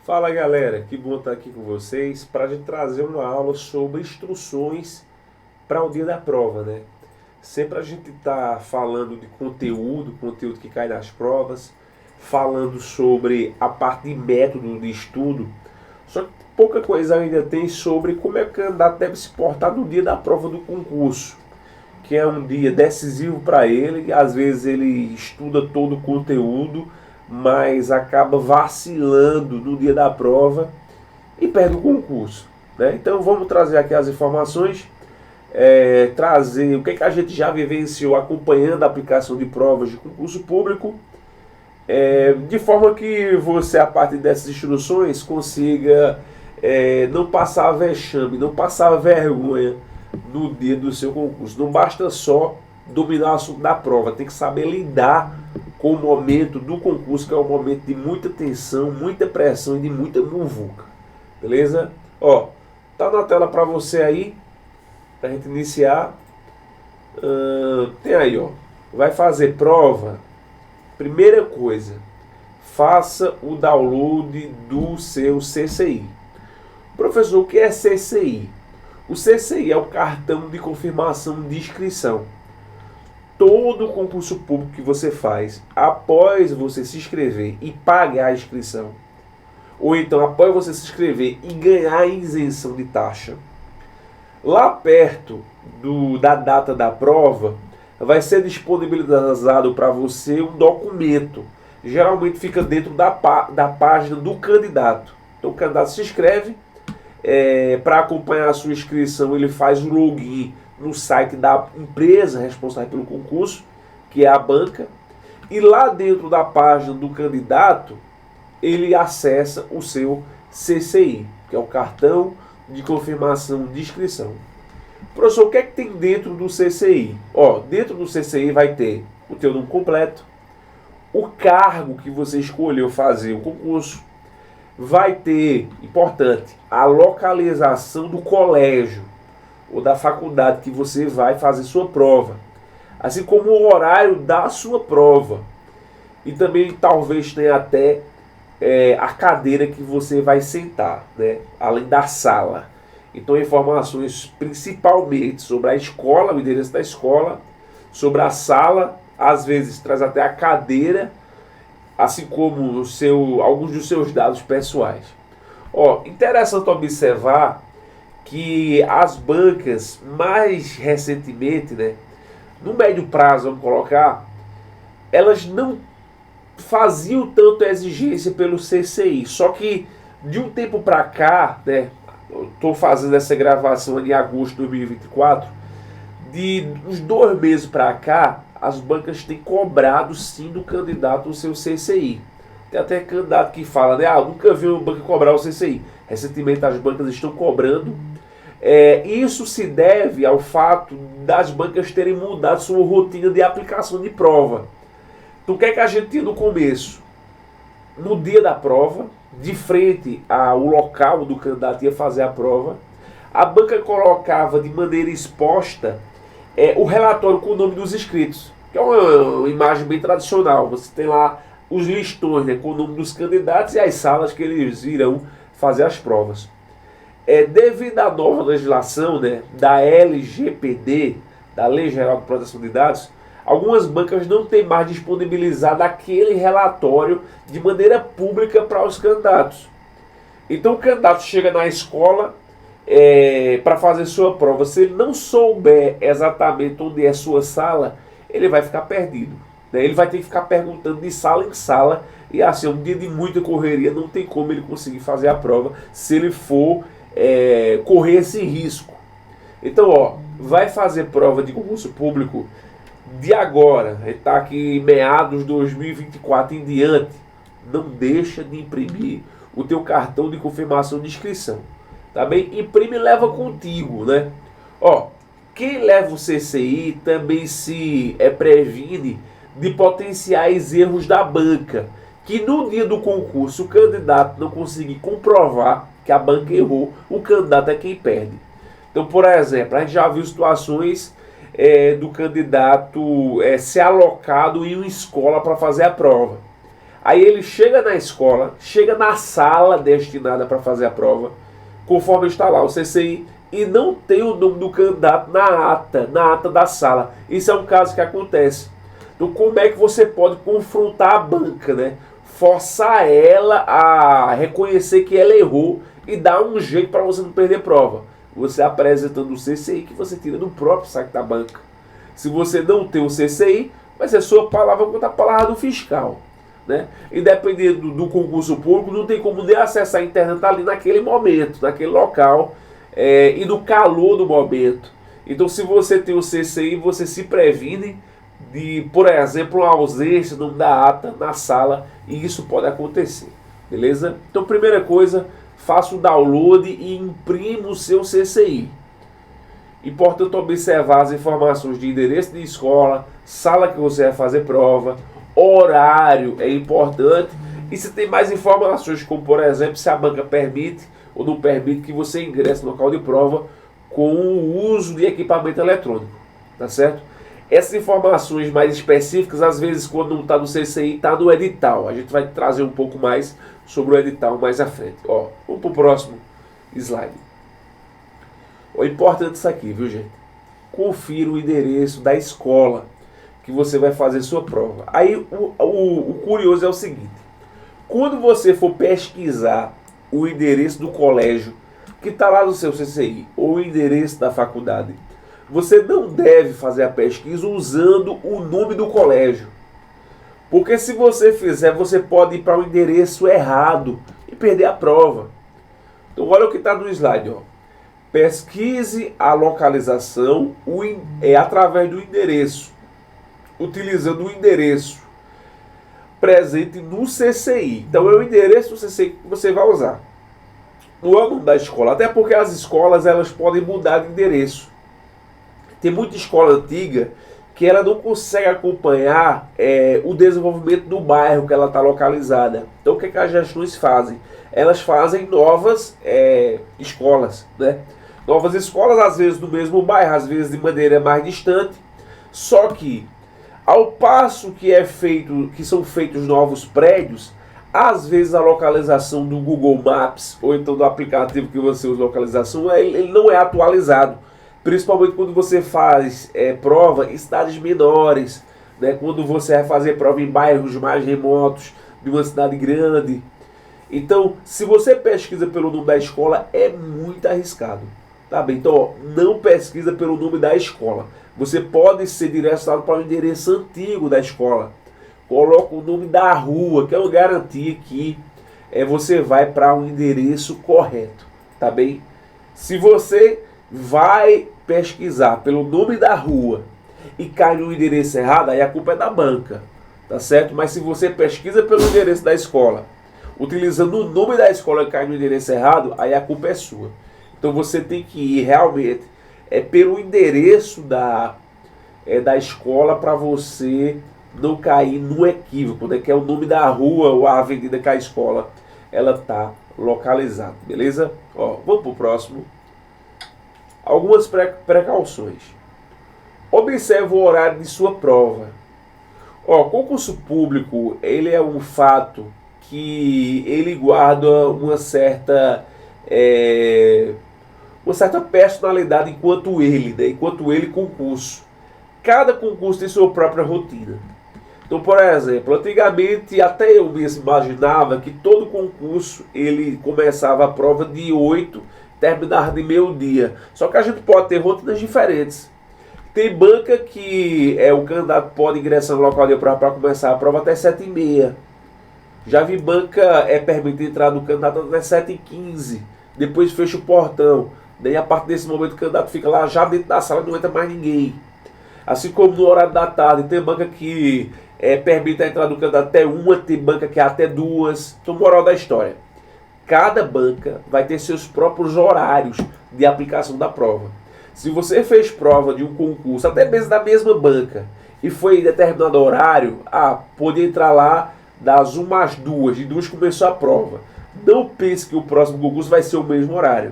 Fala galera, que bom estar aqui com vocês para a gente trazer uma aula sobre instruções para o dia da prova, né? Sempre a gente está falando de conteúdo que cai nas provas, falando sobre a parte de método de estudo, só que pouca coisa ainda tem sobre como é que o candidato deve se portar no dia da prova do concurso, que é um dia decisivo para ele, e às vezes ele estuda todo o conteúdo, mas acaba vacilando no dia da prova e perde o concurso, né? Então vamos trazer aqui as informações, trazer o que a gente já vivenciou acompanhando a aplicação de provas de concurso público, de forma que você, a partir dessas instruções, consiga não passar vexame, não passar vergonha no dia do seu concurso. Não basta só dominar o assunto da prova, tem que saber lidar com o momento do concurso, que é um momento de muita tensão, muita pressão e de muita muvuca. Beleza? Ó, tá na tela para você aí, pra gente iniciar. Tem aí, ó. Vai fazer prova. Primeira coisa, faça o download do seu CCI. Professor, o que é CCI? O CCI é o cartão de confirmação de inscrição. Todo concurso público que você faz, após você se inscrever e pagar a inscrição, ou então após você se inscrever e ganhar a isenção de taxa, lá perto da data da prova, vai ser disponibilizado para você um documento. Geralmente fica dentro da página do candidato. Então o candidato se inscreve, para acompanhar a sua inscrição ele faz o login no site da empresa responsável pelo concurso, que é a banca, e lá dentro da página do candidato ele acessa o seu CCI, que é o cartão de confirmação de inscrição. Professor, o que é que tem dentro do CCI? Ó, dentro do CCI vai ter o teu nome completo, o cargo que você escolheu fazer o concurso, vai ter, importante, a localização do colégio ou da faculdade que você vai fazer sua prova, assim como o horário da sua prova, e também talvez tenha até a cadeira que você vai sentar, né? Além da sala. Então informações principalmente sobre a escola, o endereço da escola, sobre a sala, às vezes traz até a cadeira, assim como alguns dos seus dados pessoais. Ó, interessante observar que as bancas mais recentemente, né, no médio prazo, vamos colocar, elas não faziam tanta exigência pelo CCI, só que de um tempo para cá, né, eu estou fazendo essa gravação em agosto de 2024, de uns 2 meses para cá, as bancas têm cobrado sim do candidato o seu CCI. Tem até candidato que fala, né, nunca vi uma banca cobrar o CCI. Recentemente as bancas estão cobrando. Isso se deve ao fato das bancas terem mudado sua rotina de aplicação de prova. Então o que é que a gente tinha no começo? No dia da prova, de frente ao local do candidato ia fazer a prova, a banca colocava de maneira exposta o relatório com o nome dos inscritos, que é uma imagem bem tradicional. Você tem lá os listões, né, com o nome dos candidatos e as salas que eles irão fazer as provas. Devido à nova legislação, né, da LGPD, da Lei Geral de Proteção de Dados, algumas bancas não têm mais disponibilizado aquele relatório de maneira pública para os candidatos. Então o candidato chega na escola para fazer sua prova. Se ele não souber exatamente onde é sua sala, ele vai ficar perdido, né? Ele vai ter que ficar perguntando de sala em sala, e assim, um dia de muita correria, não tem como ele conseguir fazer a prova se ele for correr esse risco. Então, ó, vai fazer prova de concurso público de agora, está aqui em meados de 2024 em diante, não deixa de imprimir o teu cartão de confirmação de inscrição, tá bem? Imprime e leva contigo, né? Ó, quem leva o CCI também se previne de potenciais erros da banca, que no dia do concurso o candidato não conseguir comprovar que a banca errou, o candidato é quem perde. Então, por exemplo, a gente já viu situações do candidato ser alocado em uma escola para fazer a prova. Aí ele chega na escola, chega na sala destinada para fazer a prova, conforme está lá o CCI, e não tem o nome do candidato na ata da sala. Isso é um caso que acontece. Então como é que você pode confrontar a banca, né? Forçar ela a reconhecer que ela errou e dar um jeito para você não perder prova. Você apresentando o CCI que você tira do próprio saque da banca. Se você não tem o CCI, vai ser sua palavra contra a palavra do fiscal, né? E dependendo do concurso público, não tem como nem acessar a internet ali naquele momento, naquele local, e no calor do momento. Então, se você tem o CCI, você se previne de, por exemplo, uma ausência no nome da ata na sala, e isso pode acontecer, beleza? Então, primeira coisa, faça o download e imprima o seu CCI. Importante observar as informações de endereço de escola, sala que você vai fazer prova, horário é importante, e se tem mais informações, como por exemplo, se a banca permite ou não permite que você ingresse no local de prova com o uso de equipamento eletrônico, tá certo? Essas informações mais específicas, às vezes quando não está no CCI, está no edital. A gente vai trazer um pouco mais sobre o edital mais à frente. Ó, vamos para o próximo slide. O importante isso aqui, viu gente? Confira o endereço da escola que você vai fazer sua prova. Aí o curioso é o seguinte: quando você for pesquisar o endereço do colégio que está lá no seu CCI ou o endereço da faculdade, você não deve fazer a pesquisa usando o nome do colégio. Porque se você fizer, você pode ir para o endereço errado e perder a prova. Então olha o que está no slide, ó. Pesquise a localização através do endereço, utilizando o endereço presente no CCI. Então é o endereço do CCI que você vai usar. Não é o nome da escola, até porque as escolas elas podem mudar de endereço. Tem muita escola antiga que ela não consegue acompanhar o desenvolvimento do bairro que ela está localizada. Então o que as gestões fazem? Elas fazem novas escolas, né? Novas escolas, às vezes no mesmo bairro, às vezes de maneira mais distante. Só que, ao passo que são feitos novos prédios, às vezes a localização do Google Maps, ou então do aplicativo que você usa localização, ele não é atualizado. Principalmente quando você faz prova em cidades menores, né? Quando você vai fazer prova em bairros mais remotos de uma cidade grande. Então, se você pesquisa pelo nome da escola, é muito arriscado. Tá bem? Então, ó, não pesquisa pelo nome da escola. Você pode ser direcionado para o endereço antigo da escola. Coloca o nome da rua, que é uma garantia que você vai para um endereço correto. Tá bem? Se você vai pesquisar pelo nome da rua e cai no endereço errado, aí a culpa é da banca. Tá certo? Mas se você pesquisa pelo endereço da escola, utilizando o nome da escola e cai no endereço errado, aí a culpa é sua. Então você tem que ir realmente pelo endereço da escola para você não cair no equívoco, né? Que é o nome da rua ou a avenida que a escola ela está localizada, beleza? Ó, vamos para o próximo. Algumas precauções. Observe o horário de sua prova. Ó, concurso público, ele é um fato que ele guarda uma certa personalidade enquanto ele concurso. Cada concurso tem sua própria rotina. Então, por exemplo, antigamente até eu mesmo imaginava que todo concurso ele começava a prova de 8, terminava de meio-dia. Só que a gente pode ter rotinas diferentes. Tem banca que o candidato pode ingressar no local de prova para começar a prova até 7h30. Já vi banca permitir entrar do candidato até 7h15. Depois fecha o portão. Daí a partir desse momento o candidato fica lá já dentro da sala, não entra mais ninguém. Assim como no horário da tarde, tem banca que permite a entrada do candidato até 1, tem banca que é até 2. Então, moral da história: cada banca vai ter seus próprios horários de aplicação da prova. Se você fez prova de um concurso, até mesmo da mesma banca, e foi em determinado horário, pode entrar lá das 1 às 2, de 2 começou a prova. Não pense que o próximo concurso vai ser o mesmo horário.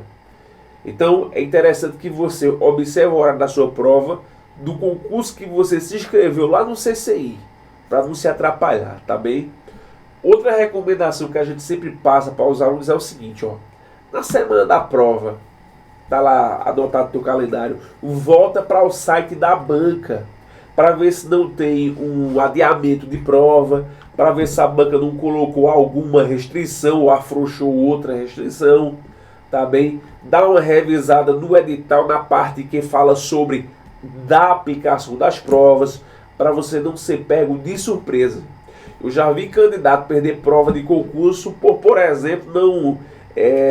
Então é interessante que você observe o horário da sua prova, do concurso que você se inscreveu lá no CCI, para não se atrapalhar, tá bem? Outra recomendação que a gente sempre passa para os alunos é o seguinte, ó. Na semana da prova, tá lá anotado no teu calendário, volta para o site da banca para ver se não tem um adiamento de prova, para ver se a banca não colocou alguma restrição ou afrouxou outra restrição, tá bem? Dá uma revisada no edital na parte que fala sobre da aplicação das provas, para você não ser pego de surpresa. Eu já vi candidato perder prova de concurso por exemplo, não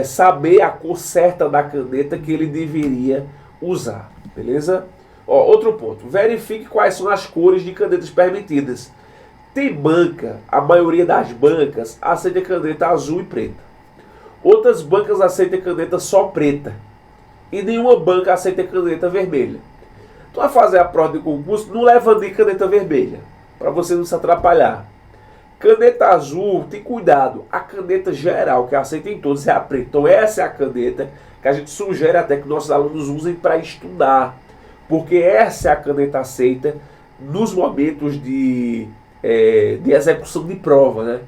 saber a cor certa da caneta que ele deveria usar, beleza? Ó, outro ponto, verifique quais são as cores de canetas permitidas. Tem banca, a maioria das bancas aceita caneta azul e preta. Outras bancas aceitam caneta só preta. E nenhuma banca aceita caneta vermelha. Tu vai fazer a prova de concurso, não leva nem caneta vermelha, para você não se atrapalhar. Caneta azul, tem cuidado. A caneta geral, que aceita em todos, é a preta. Então essa é a caneta que a gente sugere até que nossos alunos usem para estudar. Porque essa é a caneta aceita nos momentos de execução de prova, né?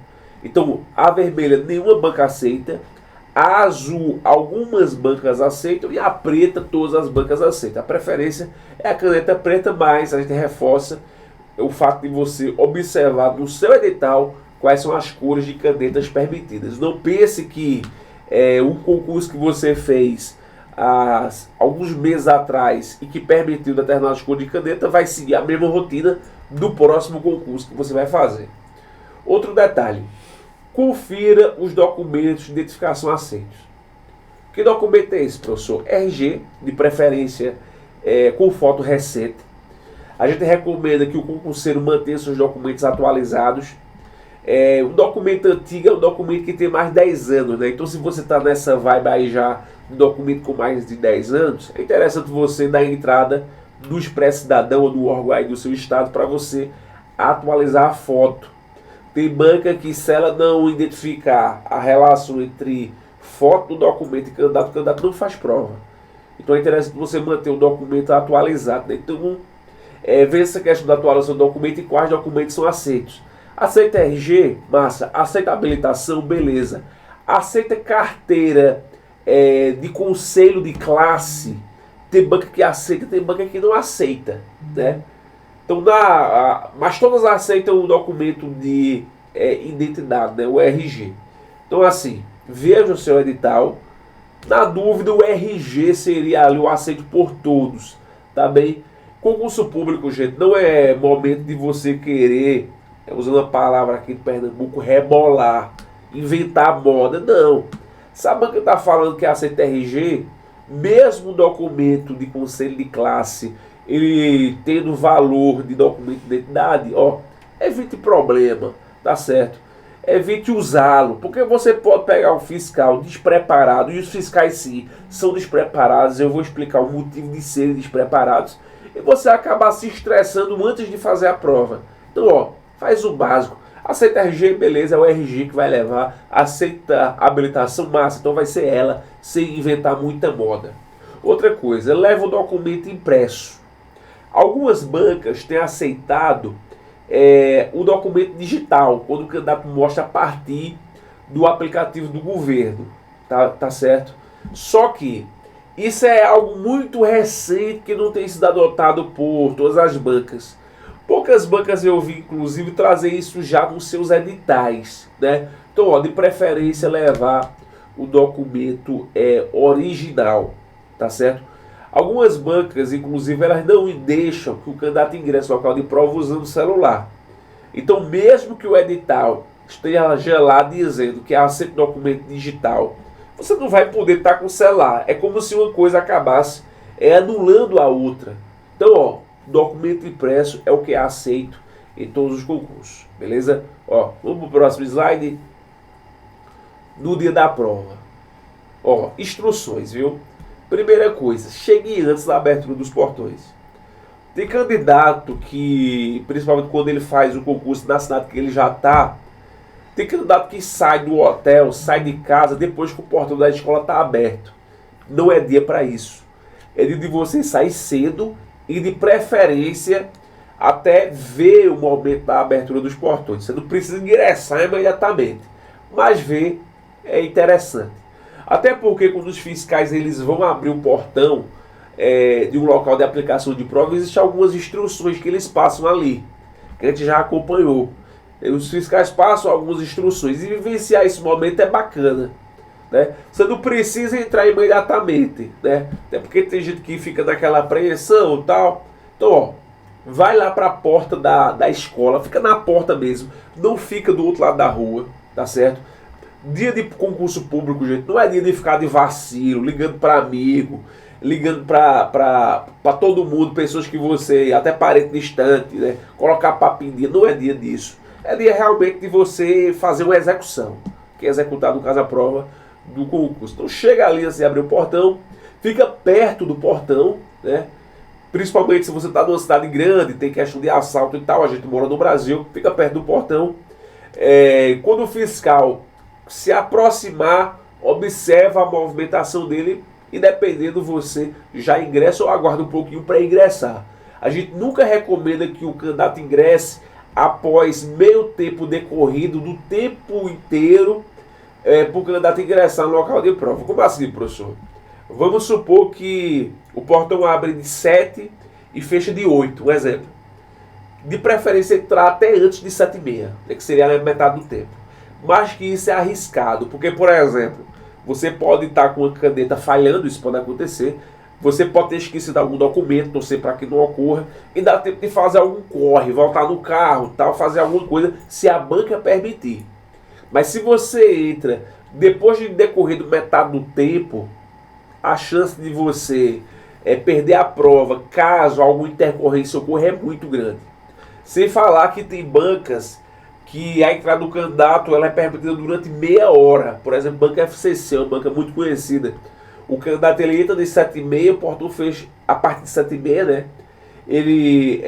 Então, a vermelha nenhuma banca aceita. A azul, algumas bancas aceitam. E a preta, todas as bancas aceitam. A preferência é a caneta preta, mas a gente reforça o fato de você observar no seu edital quais são as cores de canetas permitidas. Não pense que um concurso que você fez alguns meses atrás e que permitiu determinadas cores de caneta vai seguir a mesma rotina do próximo concurso que você vai fazer. Outro detalhe, confira os documentos de identificação aceitos. Que documento é esse, professor? RG, de preferência com foto recente. A gente recomenda que o concurseiro mantenha seus documentos atualizados. Um documento antigo é um documento que tem mais de 10 anos, né? Então se você está nessa vibe aí já, um documento com mais de 10 anos, é interessante você dar entrada no Expresso Cidadão ou no órgão aí do seu estado para você atualizar a foto. Tem banca que, se ela não identificar a relação entre foto do documento e candidato, o candidato não faz prova. Então é interessante você manter o documento atualizado, né? Então ver essa questão da atualização do documento e quais documentos são aceitos. Aceita RG? Massa. Aceita habilitação? Beleza. Aceita carteira de conselho de classe? Tem banca que aceita, tem banca que não aceita, né? Então, mas todas aceitam o documento de identidade, né? O RG. Então, assim, veja o seu edital. Na dúvida, o RG seria ali o aceito por todos, tá bem? Concurso público, gente, não é momento de você querer, usando a palavra aqui de Pernambuco, rebolar, inventar moda, não. Sabe o que está falando que aceita RG? Mesmo o documento de conselho de classe, ele tendo valor de documento de identidade, ó, evite problema, tá certo? Evite usá-lo, porque você pode pegar um fiscal despreparado, e os fiscais sim, são despreparados, eu vou explicar o motivo de serem despreparados, e você acabar se estressando antes de fazer a prova. Então, ó, faz o básico. Aceita RG, beleza, é o RG que vai levar. Aceita habilitação, massa, então vai ser ela, sem inventar muita moda. Outra coisa, leva o documento impresso. Algumas bancas têm aceitado o documento digital, quando o candidato mostra a partir do aplicativo do governo, tá certo? Só que isso é algo muito recente que não tem sido adotado por todas as bancas. Poucas bancas eu vi, inclusive, trazer isso já nos seus editais, né? Então, ó, de preferência, levar o documento original, tá certo? Algumas bancas, inclusive, elas não deixam que o candidato ingresse no local de prova usando o celular. Então, mesmo que o edital esteja lá dizendo que aceita documento digital, você não vai poder estar com o celular. É como se uma coisa acabasse anulando a outra. Então, ó, documento impresso é o que é aceito em todos os concursos, beleza? Ó, vamos para o próximo slide. No dia da prova, ó, instruções, viu? Primeira coisa, chegue antes da abertura dos portões. Tem candidato que, principalmente quando ele faz o concurso na cidade que ele já está, tem candidato que sai do hotel, sai de casa depois que o portão da escola está aberto. Não é dia para isso. É dia de você sair cedo e, de preferência, até ver o momento da abertura dos portões. Você não precisa ingressar imediatamente, mas ver é interessante. Até porque quando os fiscais eles vão abrir o portão de um local de aplicação de prova, existem algumas instruções que eles passam ali, que a gente já acompanhou. Os fiscais passam algumas instruções e vivenciar esse momento é bacana, né? Você não precisa entrar imediatamente, né? Até porque tem gente que fica naquela apreensão e tal. Então, ó, vai lá para a porta da escola, fica na porta mesmo, não fica do outro lado da rua, tá certo? Dia de concurso público, gente, não é dia de ficar de vacilo, ligando para amigo, ligando para todo mundo, pessoas que você, até parente distante, né? Colocar papo em dia, não é dia disso. É dia realmente de você fazer uma execução, que é executar, no caso, a prova do concurso. Então chega ali, assim, abre o portão, fica perto do portão, né? Principalmente se você está numa cidade grande, tem questão de assalto e tal, a gente mora no Brasil, fica perto do portão. Quando o fiscal se aproximar, observa a movimentação dele e, dependendo, você já ingressa ou aguarda um pouquinho para ingressar. A gente nunca recomenda que o candidato ingresse após meio tempo decorrido do tempo inteiro para o candidato ingressar no local de prova. Como assim, professor? Vamos supor que o portão abre de 7 e fecha de 8, um exemplo. De preferência entrar até antes de 7h30, que seria a metade do tempo. Mas que isso é arriscado, porque, por exemplo, você pode estar com a caneta falhando, isso pode acontecer. Você pode ter esquecido algum documento, torcer para que não ocorra, e dá tempo de fazer algum corre, voltar no carro, tal, fazer alguma coisa, se a banca permitir. Mas se você entra depois de decorrido metade do tempo, a chance de você perder a prova, caso alguma intercorrência ocorra, é muito grande. Sem falar que tem bancas que a entrada do candidato ela é permitida durante meia hora. Por exemplo, banca FCC, uma banca muito conhecida. O candidato ele entra de 7h30, o portão fecha a partir de 7h30, né? Ele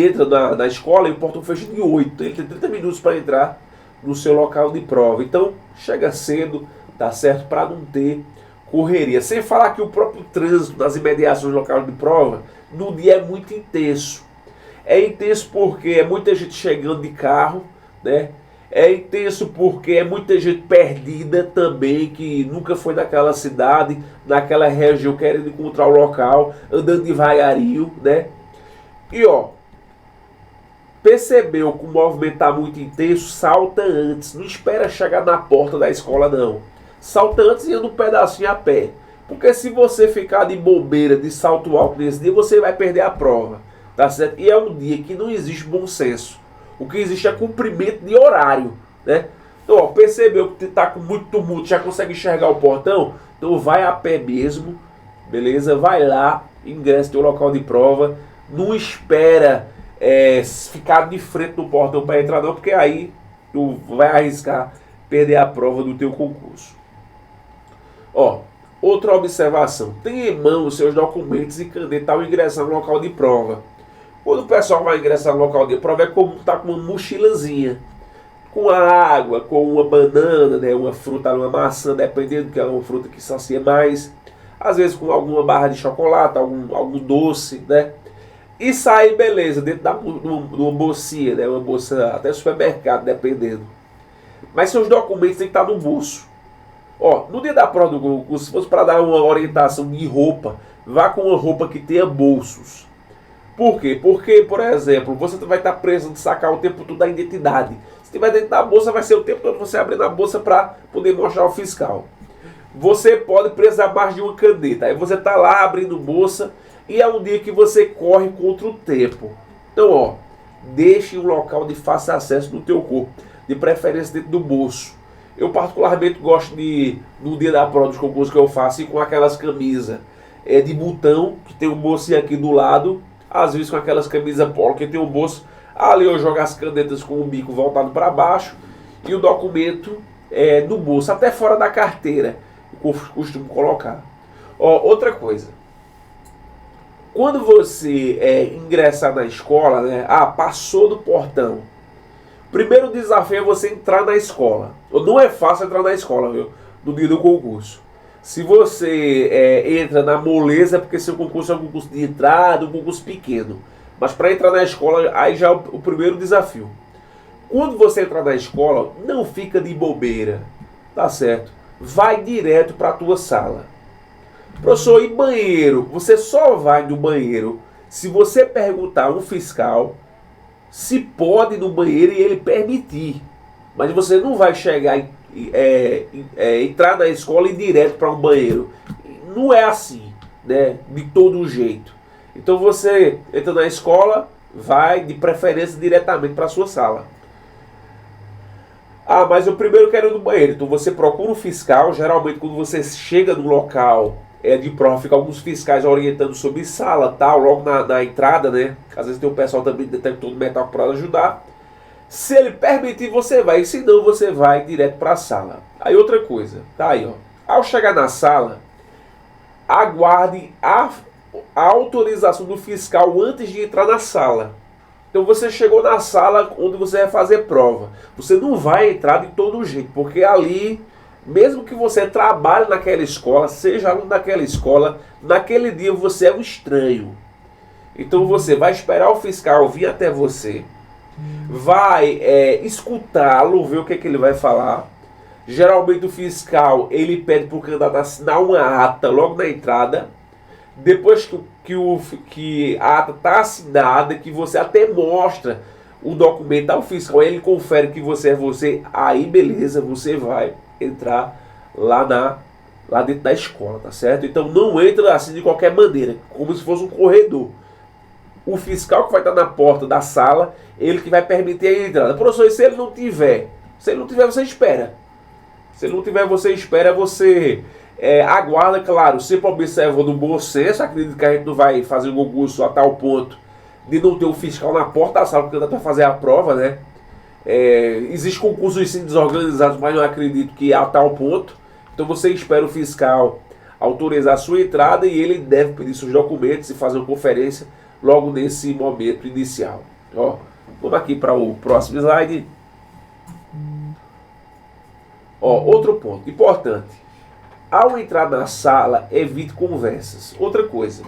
entra na escola e o portão fecha de 8. Ele tem 30 minutos para entrar no seu local de prova. Então, chega cedo, tá certo? Para não ter correria. Sem falar que o próprio trânsito das imediações do local de prova, no dia é muito intenso. É intenso porque é muita gente chegando de carro, né? É intenso porque é muita gente perdida também, que nunca foi naquela cidade, naquela região, querendo encontrar o local, andando devagarinho, né? E ó, percebeu que o movimento está muito intenso, salta antes, não espera chegar na porta da escola não. Salta antes e anda um pedacinho a pé. Porque se você ficar de bobeira, de salto alto nesse dia, você vai perder a prova, tá certo? E é um dia que não existe bom senso. O que existe é cumprimento de horário, né? Então, ó, percebeu que está com muito tumulto, já consegue enxergar o portão? Então vai a pé mesmo, beleza? Vai lá, ingressa no teu local de prova, não espera ficar de frente no portão para entrar não, porque aí tu vai arriscar perder a prova do teu concurso. Ó, outra observação, tenha em mão os seus documentos e caneta ao ingressar no local de prova. Quando o pessoal vai ingressar no local de prova, é comum estar com uma mochilazinha, com a água, com uma banana, né, uma fruta, uma maçã, dependendo que é uma fruta que sacia mais, às vezes com alguma barra de chocolate, algum doce, né? E sai, beleza, dentro de uma bolsinha, né, uma bolsa até supermercado, dependendo. Mas seus documentos têm que estar no bolso. Ó, no dia da prova do concurso, se fosse para dar uma orientação de roupa, vá com uma roupa que tenha bolsos. Por quê? Porque, por exemplo, você vai estar preso de sacar o tempo todo da identidade. Se tiver dentro da bolsa, vai ser o tempo todo você abrindo a bolsa para poder mostrar ao fiscal. Você pode precisar mais de uma caneta. Aí você está lá abrindo bolsa e é um dia que você corre contra o tempo. Então, ó, deixe um local de fácil acesso no teu corpo, de preferência dentro do bolso. Eu particularmente gosto de, no dia da prova dos concursos que eu faço, ir com aquelas camisas de botão, que tem um bolsinho aqui do lado, às vezes com aquelas camisas polo, que tem um bolso, ali eu jogo as canetas com o bico voltado para baixo, e o documento no bolso, até fora da carteira, eu costumo colocar. Ó, outra coisa, quando você ingressar na escola, né, passou do portão, primeiro desafio é você entrar na escola. Não é fácil entrar na escola, viu? No dia do concurso. Se você entra na moleza, é porque seu concurso é um concurso de entrada, um concurso pequeno. Mas para entrar na escola, aí já é o primeiro desafio. Quando você entrar na escola, não fica de bobeira, tá certo? Vai direto para a tua sala. Professor, e banheiro? Você só vai no banheiro se você perguntar a um fiscal se pode ir no banheiro e ele permitir. Mas você não vai chegar entrar na escola e ir direto para um banheiro. Não é assim, né? De todo jeito. Então você entra na escola, vai de preferência diretamente para a sua sala. Ah, mas eu primeiro quero ir no banheiro. Então você procura um fiscal. Geralmente quando você chega no local de prova, fica alguns fiscais orientando sobre sala, tal, logo na entrada, né? Às vezes tem um pessoal também detector de metal para ajudar. Se ele permitir, você vai. E se não, você vai direto para a sala. Aí outra coisa, tá aí, ó. Ao chegar na sala, aguarde a autorização do fiscal antes de entrar na sala. Então você chegou na sala onde você vai fazer prova. Você não vai entrar de todo jeito, porque ali, mesmo que você trabalhe naquela escola, seja aluno daquela escola, naquele dia você é um estranho. Então você vai esperar o fiscal vir até você, vai escutá-lo, ver o que ele vai falar. Geralmente o fiscal ele pede para o candidato assinar uma ata logo na entrada. Depois que a ata está assinada, que você até mostra o documento ao fiscal, ele confere que você é você, aí beleza, você vai entrar lá dentro da escola, tá certo? Então não entra assim de qualquer maneira, como se fosse um corredor. O fiscal que vai estar na porta da sala, ele que vai permitir a entrada. Professor, e se ele não tiver? Se ele não tiver, você espera. Se ele não tiver, você espera, você aguarda, claro, sempre observando o bom senso. Acredito que a gente não vai fazer um concurso a tal ponto de não ter o fiscal na porta da sala, porque ainda vai fazer a prova, né? Existem concursos sim desorganizados, mas não acredito que a tal ponto. Então você espera o fiscal autorizar a sua entrada e ele deve pedir seus documentos e fazer uma conferência logo nesse momento inicial. Ó, vamos aqui para o próximo slide. Ó, outro ponto importante. Ao entrar na sala, evite conversas. Outra coisa.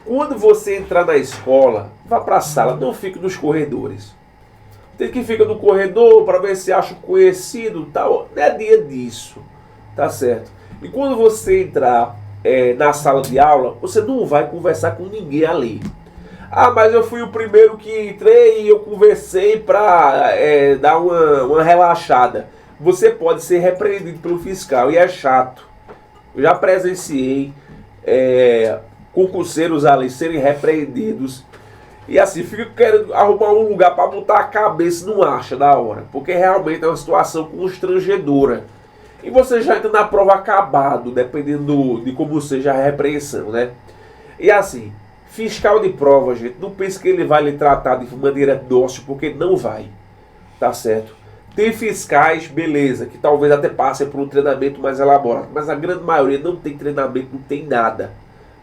Quando você entrar na escola, vá para a sala, não fique nos corredores. Tem que ficar no corredor para ver se acha conhecido, tal. Não é dia disso, tá certo? E quando você entrar na sala de aula, você não vai conversar com ninguém ali. Ah, mas eu fui o primeiro que entrei e eu conversei para dar uma relaxada. Você pode ser repreendido pelo fiscal e é chato. Eu já presenciei concurseiros ali serem repreendidos e assim, fica querendo arrumar um lugar para botar a cabeça, não acha da hora, porque realmente é uma situação constrangedora. E você já entra na prova acabado, dependendo de como seja a repreensão, né? E assim, fiscal de prova, gente, não pense que ele vai lhe tratar de maneira dócil, porque não vai, tá certo? Tem fiscais, beleza, que talvez até passem por um treinamento mais elaborado, mas a grande maioria não tem treinamento, não tem nada,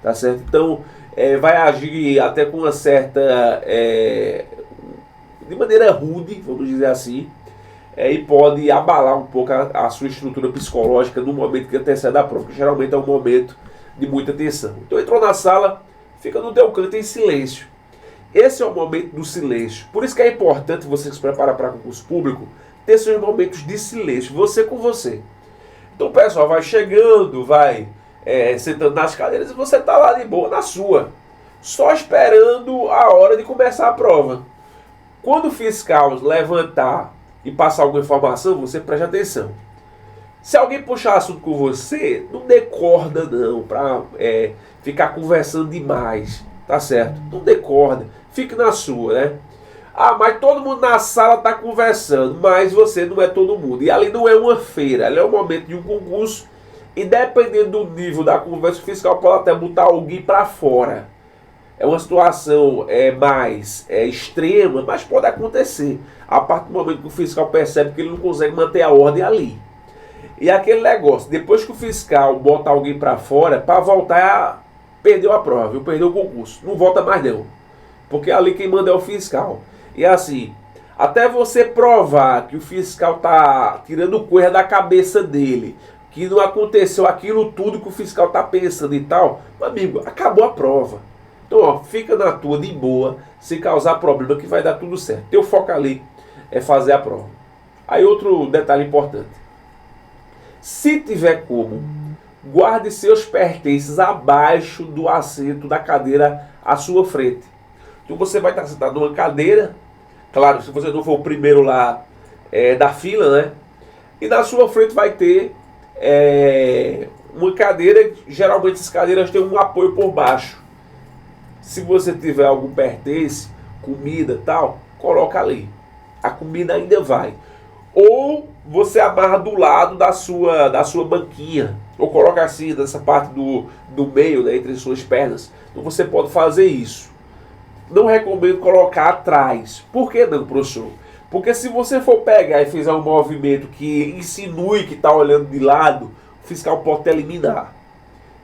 tá certo? Então, vai agir até com uma certa, de maneira rude, vamos dizer assim, e pode abalar um pouco a sua estrutura psicológica no momento que antecede a prova, que geralmente é um momento de muita tensão. Então, entrou na sala, fica no teu canto em silêncio. Esse é o momento do silêncio. Por isso que é importante você se preparar para concurso público, ter seus momentos de silêncio, você com você. Então o pessoal vai chegando, vai sentando nas cadeiras e você está lá de boa na sua, só esperando a hora de começar a prova. Quando o fiscal levantar e passar alguma informação, você preste atenção. Se alguém puxar assunto com você, não dê corda não, para ficar conversando demais, tá certo? Não dê corda, fique na sua, né? Ah, mas todo mundo na sala está conversando, mas você não é todo mundo. E ali não é uma feira, ali é o momento de um concurso. E dependendo do nível da conversa, o fiscal pode até botar alguém para fora. É uma situação mais extrema, mas pode acontecer. A partir do momento que o fiscal percebe que ele não consegue manter a ordem ali. E aquele negócio, depois que o fiscal bota alguém para fora, para voltar, perdeu a prova, viu? Perdeu o concurso. Não volta mais não. Porque ali quem manda é o fiscal. E assim, até você provar que o fiscal está tirando coisa da cabeça dele, que não aconteceu aquilo tudo que o fiscal está pensando e tal, meu amigo, acabou a prova. Então, ó, fica na tua de boa, sem causar problema, que vai dar tudo certo. Teu foco ali é fazer a prova. Aí outro detalhe importante. Se tiver como, guarde seus pertences abaixo do assento da cadeira à sua frente. Então você vai estar sentado numa cadeira, claro, se você não for o primeiro lá da fila, né? E na sua frente vai ter uma cadeira, geralmente essas cadeiras têm um apoio por baixo. Se você tiver algum pertence, comida e tal, coloca ali. A comida ainda vai. Ou você amarra do lado da sua banquinha. Ou coloca assim, nessa parte do meio, né, entre as suas pernas. Então você pode fazer isso. Não recomendo colocar atrás. Por que não, professor? Porque se você for pegar e fizer um movimento que insinue que está olhando de lado, o fiscal pode te eliminar.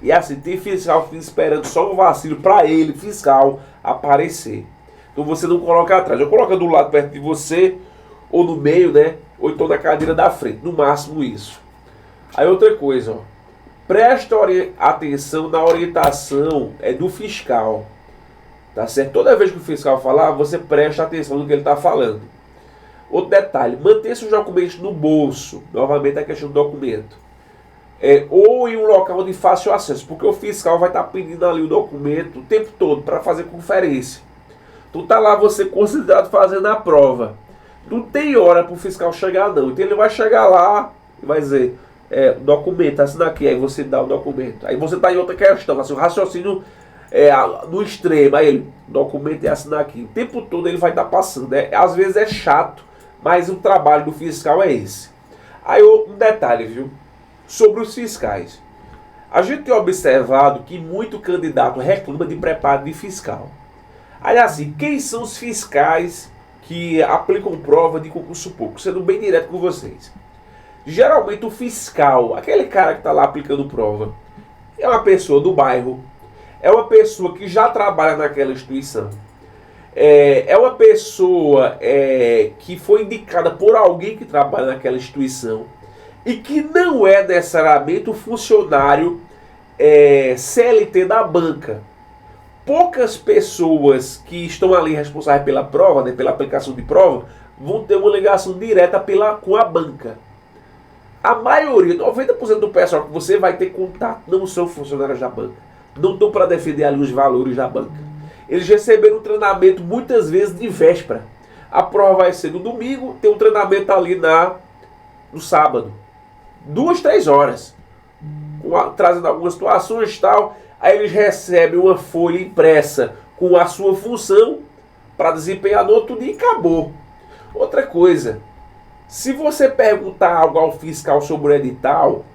E assim, tem fiscal esperando só um vacilo para ele, fiscal, aparecer. Então você não coloca atrás. Ou coloca do lado perto de você, ou no meio, né? Ou então na cadeira da frente. No máximo isso. Aí outra coisa, ó. Presta atenção na orientação do fiscal. Tá certo? Toda vez que o fiscal falar, você presta atenção no que ele está falando. Outro detalhe, manter seus documentos no bolso. Novamente a questão do documento. Ou em um local de fácil acesso, porque o fiscal vai estar pedindo ali o documento o tempo todo para fazer conferência. Tu tá lá, você considerado fazendo a prova. Não tem hora para o fiscal chegar não. Então ele vai chegar lá e vai dizer, documento, assina aqui, aí você dá o documento. Aí você está em outra questão, assim, o raciocínio no extremo, aí ele, documento e assinar aqui. O tempo todo ele vai estar passando. Às vezes é chato, mas o trabalho do fiscal é esse. Aí um detalhe, viu? Sobre os fiscais. A gente tem observado que muito candidato reclama de preparo de fiscal. Aí assim, quem são os fiscais que aplicam prova de concurso público? Sendo bem direto com vocês. Geralmente o fiscal, aquele cara que está lá aplicando prova, é uma pessoa do bairro, é uma pessoa que já trabalha naquela instituição, é uma pessoa que foi indicada por alguém que trabalha naquela instituição e que não é necessariamente o funcionário CLT da banca. Poucas pessoas que estão ali responsáveis pela prova, né, pela aplicação de prova, vão ter uma ligação direta com a banca. A maioria, 90% do pessoal que você vai ter contato não são funcionários da banca. Não estão para defender ali os valores da banca. Eles receberam um treinamento muitas vezes de véspera. A prova vai ser no domingo, tem um treinamento ali no sábado. 2, 3 horas. Trazendo algumas situações e tal. Aí eles recebem uma folha impressa com a sua função para desempenhar no outro dia e acabou. Outra coisa, se você perguntar algo ao fiscal sobre o edital,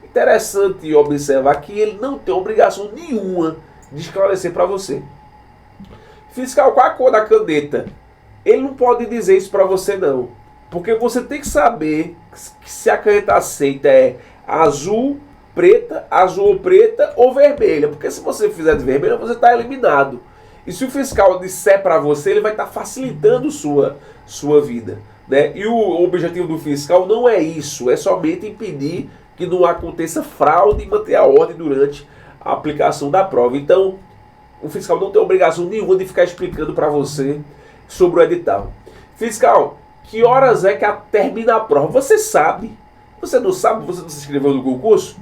interessante observar que ele não tem obrigação nenhuma de esclarecer para você. Fiscal, qual a cor da caneta? Ele não pode dizer isso para você não. Porque você tem que saber se a caneta aceita azul ou preta ou vermelha. Porque se você fizer de vermelha, você está eliminado. E se o fiscal disser para você, ele vai estar facilitando sua vida. Né? E o objetivo do fiscal não é isso. É somente impedir que não aconteça fraude e manter a ordem durante a aplicação da prova. Então, o fiscal não tem obrigação nenhuma de ficar explicando para você sobre o edital. Fiscal, que horas é que termina a prova? Você sabe. Você não sabe? Você não se inscreveu no concurso?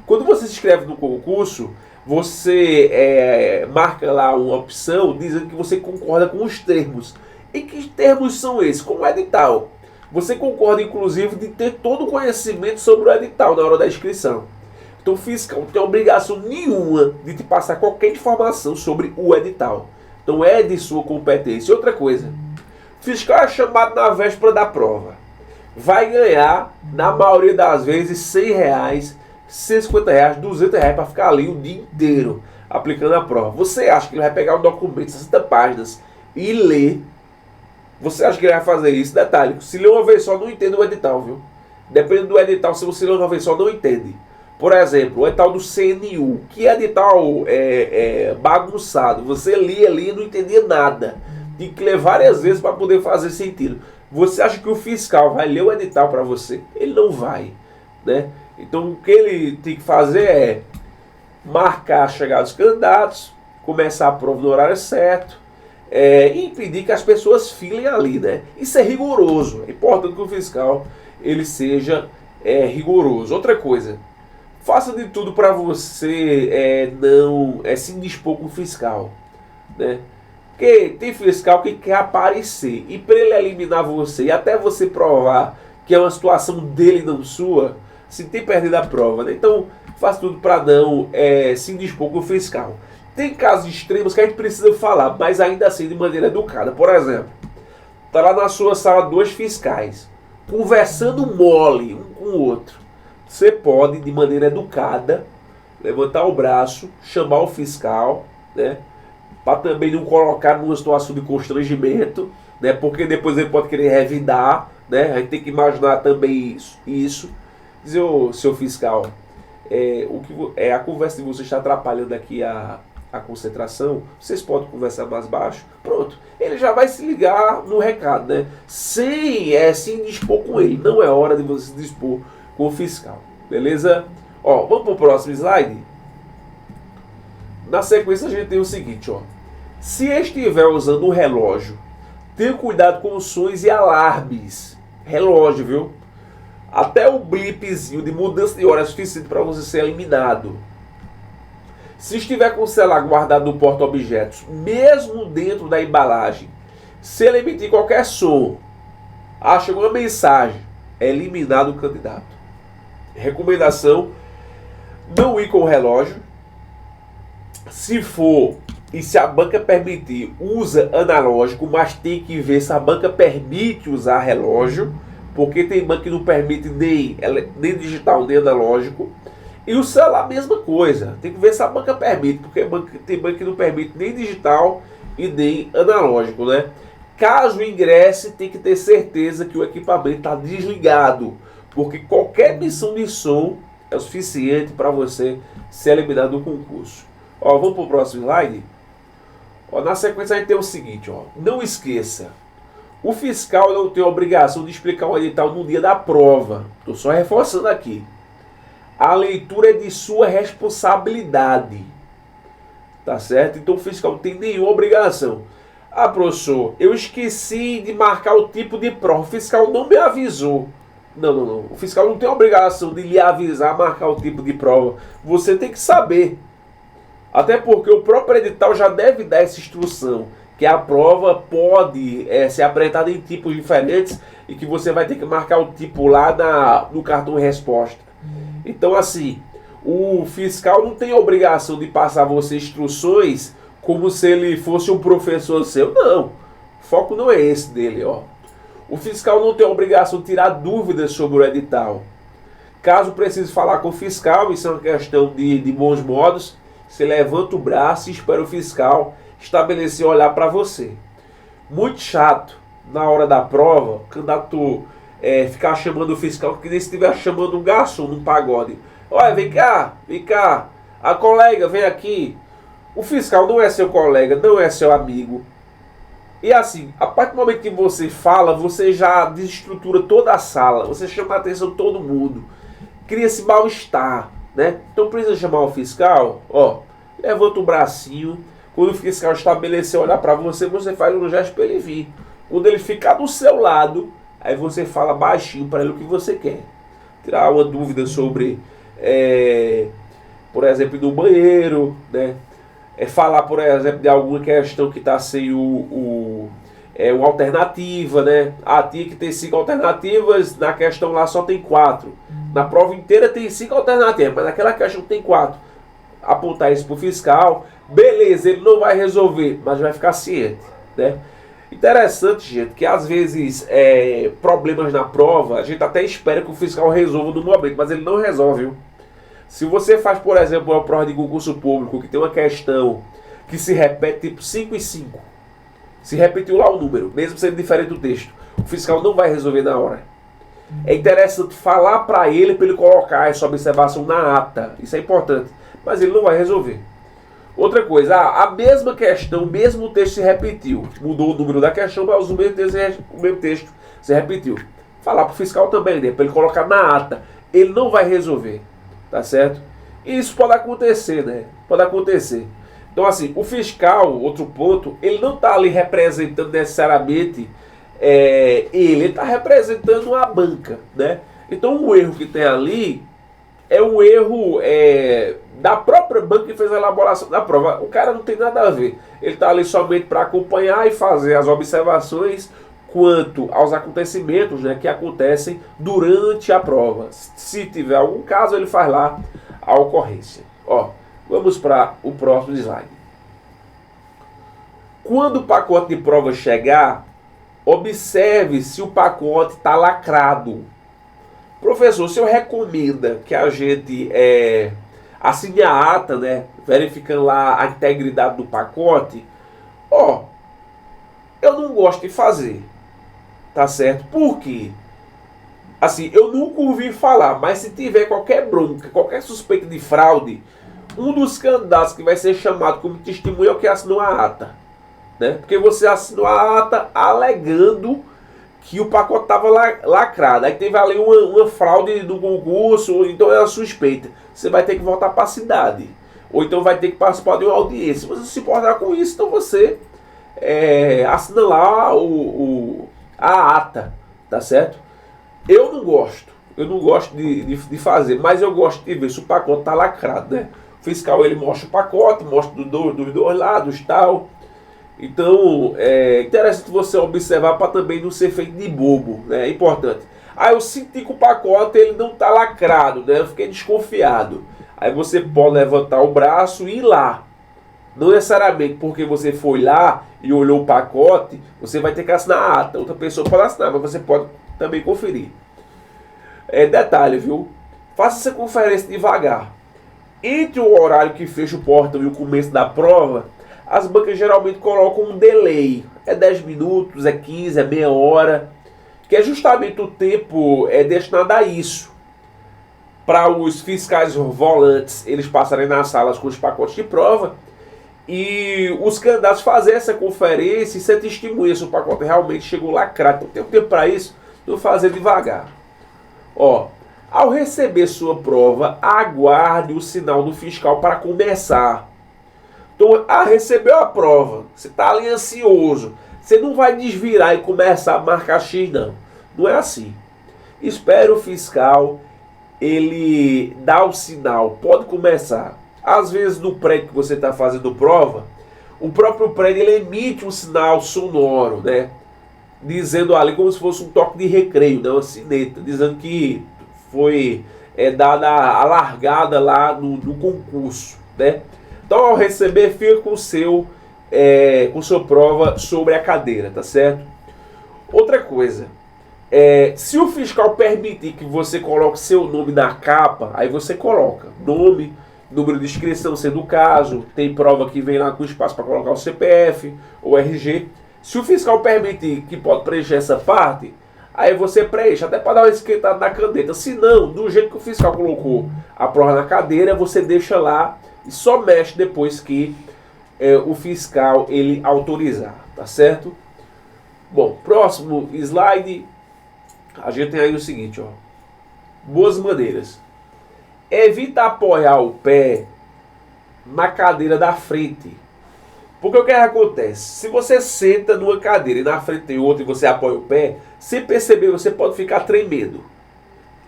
Quando você se inscreve no concurso, você marca lá uma opção dizendo que você concorda com os termos. E que termos são esses? Como o edital. Você concorda, inclusive, de ter todo o conhecimento sobre o edital na hora da inscrição. Então o fiscal não tem obrigação nenhuma de te passar qualquer informação sobre o edital. Então é de sua competência. Outra coisa, o fiscal é chamado na véspera da prova. Vai ganhar, na maioria das vezes, R$100, R$150, R$200 para ficar ali o dia inteiro aplicando a prova. Você acha que ele vai pegar um documento de 60 páginas e ler? Você acha que ele vai fazer isso? Detalhe, se ler uma vez só, não entende o edital, viu? Dependendo do edital, se você ler uma vez só, não entende. Por exemplo, o edital do CNU, que é edital bagunçado. Você lia ali e não entendia nada. Tem que ler várias vezes para poder fazer sentido. Você acha que o fiscal vai ler o edital para você? Ele não vai, né? Então o que ele tem que fazer é marcar a chegada dos candidatos, começar a prova no horário certo, e impedir que as pessoas filem ali, né? Isso é rigoroso. É importante que o fiscal ele seja rigoroso. Outra coisa, faça de tudo para você não se indispor com o fiscal, né? Porque tem fiscal que quer aparecer e para ele eliminar você e até você provar que é uma situação dele não sua, se tem perdido a prova, né? Então faça tudo para não se indispor com o fiscal. Tem casos extremos que a gente precisa falar, mas ainda assim de maneira educada. Por exemplo, tá lá na sua sala dois fiscais conversando mole um com o outro. Você pode, de maneira educada, levantar o braço, chamar o fiscal, né? Para também não colocar numa situação de constrangimento, né? Porque depois ele pode querer revidar, né? A gente tem que imaginar também isso. Dizer, ô, seu fiscal, a conversa de vocês está atrapalhando aqui a concentração, vocês podem conversar mais baixo, pronto, ele já vai se ligar no recado, né? Sem se indispor com ele, não é hora de você se dispor com o fiscal, beleza? Ó, vamos para o próximo slide? Na sequência a gente tem o seguinte, ó, se estiver usando um relógio, tenha cuidado com os sons e alarmes, relógio, viu? Até o blipzinho de mudança de hora é suficiente para você ser eliminado. Se estiver com o celular guardado no porta-objetos, mesmo dentro da embalagem, se ele emitir qualquer som, chegou uma mensagem, é eliminado o candidato. Recomendação, não ir com o relógio. Se for, e se a banca permitir, usa analógico, mas tem que ver se a banca permite usar relógio, porque tem banca que não permite nem digital nem analógico. E o celular, mesma coisa. Tem que ver se a banca permite, porque tem banca que não permite nem digital e nem analógico, né? Caso ingresse, tem que ter certeza que o equipamento está desligado, porque qualquer emissão de som é o suficiente para você ser eliminado do concurso. Ó, vamos para o próximo slide? Ó, na sequência a gente tem o seguinte, ó, não esqueça, o fiscal não tem a obrigação de explicar o edital no dia da prova. Estou só reforçando aqui. A leitura é de sua responsabilidade. Tá certo? Então o fiscal não tem nenhuma obrigação. Professor, eu esqueci de marcar o tipo de prova. O fiscal não me avisou. Não. O fiscal não tem a obrigação de lhe avisar, marcar o tipo de prova. Você tem que saber. Até porque o próprio edital já deve dar essa instrução. Que a prova pode ser apresentada em tipos diferentes e que você vai ter que marcar o tipo lá no cartão resposta. Então, assim, o fiscal não tem a obrigação de passar a você instruções como se ele fosse um professor seu. Não, o foco não é esse dele, ó. O fiscal não tem a obrigação de tirar dúvidas sobre o edital. Caso precise falar com o fiscal, isso é uma questão de bons modos, você levanta o braço e espera o fiscal estabelecer olhar para você. Muito chato, na hora da prova, o candidato ficar chamando o fiscal, que nem se estiver chamando um garçom num pagode. Olha, vem cá, a colega, vem aqui. O fiscal não é seu colega, não é seu amigo. E assim, a partir do momento que você fala, você já desestrutura toda a sala, você chama a atenção de todo mundo, cria-se mal-estar, né? Então precisa chamar o fiscal, ó, levanta o bracinho, quando o fiscal estabelecer olhar para você, você faz um gesto para ele vir. Quando ele ficar do seu lado, aí você fala baixinho para ele o que você quer. Tirar uma dúvida sobre, por exemplo, no banheiro, né? Falar, por exemplo, de alguma questão que está sem uma alternativa, né? Tinha que ter 5 alternativas, na questão lá só tem 4. Na prova inteira tem 5 alternativas, mas naquela questão tem 4. Apontar isso para o fiscal, beleza, ele não vai resolver, mas vai ficar ciente, né? Interessante, gente, que às vezes problemas na prova, a gente até espera que o fiscal resolva no momento, mas ele não resolve, viu? Se você faz, por exemplo, uma prova de concurso público que tem uma questão que se repete tipo 5 e 5, se repetiu lá o número, mesmo sendo diferente do texto, o fiscal não vai resolver na hora. É interessante falar para ele colocar essa observação na ata, isso é importante, mas ele não vai resolver. Outra coisa, a mesma questão, o mesmo texto se repetiu, mudou o número da questão, mas o mesmo texto se repetiu. Falar para o fiscal também, né, para ele colocar na ata, ele não vai resolver. Tá certo? E isso pode acontecer, né? Pode acontecer. Então, assim, o fiscal, outro ponto, ele não está ali representando necessariamente ele está representando a banca, né? Então, o erro que tem ali é um erro da própria banca que fez a elaboração da prova. O cara não tem nada a ver. Ele está ali somente para acompanhar e fazer as observações quanto aos acontecimentos, né, que acontecem durante a prova. Se tiver algum caso, ele faz lá a ocorrência. Ó, vamos para o próximo slide. Quando o pacote de prova chegar, observe se o pacote está lacrado. Professor, o senhor recomenda que a gente assine a ata, né, verificando lá a integridade do pacote? Ó, eu não gosto de fazer, tá certo? Por quê? Assim, eu nunca ouvi falar, mas se tiver qualquer bronca, qualquer suspeita de fraude, um dos candidatos que vai ser chamado como testemunha é o que assinou a ata, né? Porque você assinou a ata alegando que o pacote estava lacrado. Aí teve ali uma fraude do concurso, então era suspeita. Você vai ter que voltar para a cidade. Ou então vai ter que participar de uma audiência. Se você se importar com isso, então você assina lá a ata, tá certo? Eu não gosto de fazer, mas eu gosto de ver se o pacote está lacrado, né? O fiscal, ele mostra o pacote, mostra dos dois lados, tal. Então, é interessante você observar para também não ser feito de bobo, né? É importante. Ah, eu senti que o pacote ele não está lacrado, né? Eu fiquei desconfiado. Aí você pode levantar o braço e ir lá. Não necessariamente porque você foi lá e olhou o pacote, você vai ter que assinar a ata. Outra pessoa pode assinar, mas você pode também conferir. Detalhe, viu? Faça essa conferência devagar. Entre o horário que fecha o portão e o começo da prova, as bancas geralmente colocam um delay. É 10 minutos, é 15, é meia hora. Que é justamente o tempo destinado a isso. Para os fiscais volantes, eles passarem nas salas com os pacotes de prova. E os candidatos fazerem essa conferência e ser testemunha se o pacote realmente chegou lacrado. Então tem um tempo para isso, não fazer devagar. Ó, ao receber sua prova, aguarde o sinal do fiscal para começar. Então, recebeu a prova, você está ali ansioso, você não vai desvirar e começar a marcar X, não. Não é assim. Espere o fiscal, ele dá o sinal, pode começar. Às vezes no prédio que você está fazendo prova, o próprio prédio ele emite um sinal sonoro, né? Dizendo ali como se fosse um toque de recreio, né? Uma sineta, dizendo que foi dada a largada lá no concurso, né? Então, ao receber, fica com sua prova sobre a cadeira, tá certo? Outra coisa, se o fiscal permitir que você coloque seu nome na capa, aí você coloca nome, número de inscrição, sendo o caso, tem prova que vem lá com espaço para colocar o CPF ou RG. Se o fiscal permitir que pode preencher essa parte, aí você preenche, até para dar uma esquentada na caneta. Se não, do jeito que o fiscal colocou a prova na cadeira, você deixa lá e só mexe depois que o fiscal ele autorizar, tá certo? Bom, próximo slide, a gente tem aí o seguinte, ó. Boas maneiras. Evita apoiar o pé na cadeira da frente. Porque o que acontece? Se você senta numa cadeira e na frente tem outra e você apoia o pé, sem perceber você pode ficar tremendo.